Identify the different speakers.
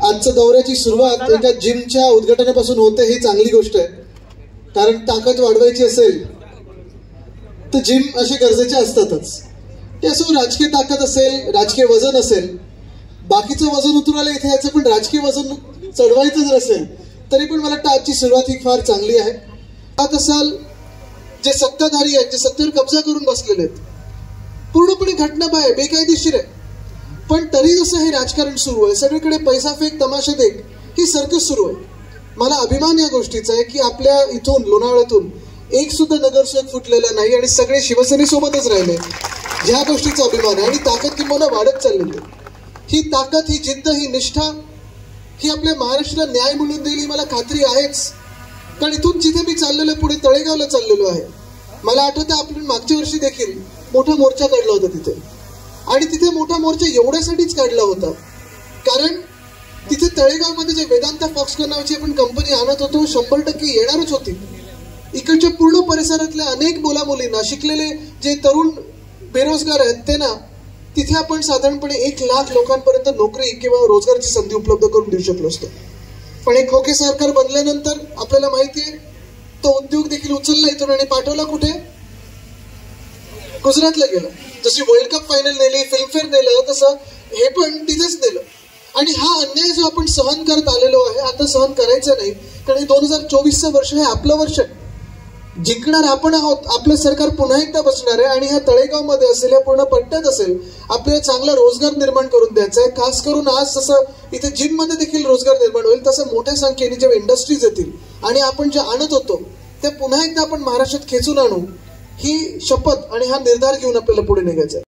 Speaker 1: आजच्या दौऱ्याची सुरुवात एका जिमच्या उद्घाटनापासून होते, ही चांगली गोष्ट आहे. कारण ताकद वाढवायची असेल तर जिम असे गरजेचे असतातच. ते असो राजकीय ताकद असेल, राजकीय वजन असेल, बाकीचं वजन उतरवायला इथे याचं, पण राजकीय वजन चढवायचं जर असेल तरी पण मला वाटतं आजची सुरुवात ही फार चांगली आहे. पाहत असाल जे सत्ताधारी आहेत, जे सत्तेवर कब्जा करून बसलेले आहेत, पूर्णपणे घटनाबाह्य बेकायदेशीर आहे, पण तरी जसं हे राजकारण सुरू आहे, सगळीकडे पैसा फेक तमाशा देख ही सर्कस सुरू आहे. मला अभिमान या गोष्टीचा आहे की आपल्या इथून लोणावळ्यातून एक सुद्धा नगरसेवक फुटलेला नाही आणि सगळे शिवसेनेसोबतच राहिले. ह्या गोष्टीचा अभिमान आहे आणि ताकद किंवा वाढत चाललेली आहे. ही ताकद, ही जिद्द, ही निष्ठा ही आपल्या महाराष्ट्राला न्याय मिळवून देईल ही मला खात्री आहेच. कारण इथून जिथे मी चाललेलो, पुढे तळेगावला चाललेलो आहे, मला आठवतं आपण मागच्या वर्षी देखील मोठा मोर्चा काढला होता तिथे. आणि तिथे मोठा मोर्चा एवढ्यासाठीच काढला होता कारण तिथे तळेगावमध्ये जे वेदांता फॉक्सकॉन नावाची आपण कंपनी आणत होतो, 100% येणारच होती. इकडच्या पूर्ण परिसरातल्या अनेक मुलामुलींना, शिकलेले जे तरुण बेरोजगार आहेत त्यांना तिथे आपण साधारणपणे 1 लाख लोकांपर्यंत नोकरी किंवा रोजगाराची संधी उपलब्ध करून देऊ शकलो असतो. पण एक खोके सरकार बनल्यानंतर आपल्याला माहितीये तो उद्योग देखील उचलला इथून आणि पाठवला कुठे? गुजरातला गेला. जशी वर्ल्ड कप फायनल नेली, फिल्मफेअर नेलं, तसं हे पण तिथेच नेलं. आणि हा अन्याय जो आपण सहन करत आलेलो आहे, आता सहन करायचा नाही. कारण 2024चं वर्ष हे आपलं वर्ष आहे. जिंकणार आपण आहोत. आपलं सरकार पुन्हा एकदा बसणार आहे आणि ह्या तळेगावमध्ये असेल, या पूर्ण पट्ट्यात असेल, आपल्याला चांगला रोजगार निर्माण करून द्यायचा आहे. खास करून आज जसं इथे जिममध्ये देखील रोजगार निर्माण होईल, तसं मोठ्या संख्येने जेव्हा इंडस्ट्रीज येतील आणि आपण जे आणत होतो ते पुन्हा एकदा आपण महाराष्ट्रात खेचून आणू, ही शपथ आणि हा निर्धार घेऊन आपल्याला पुढे निघायचं आहे.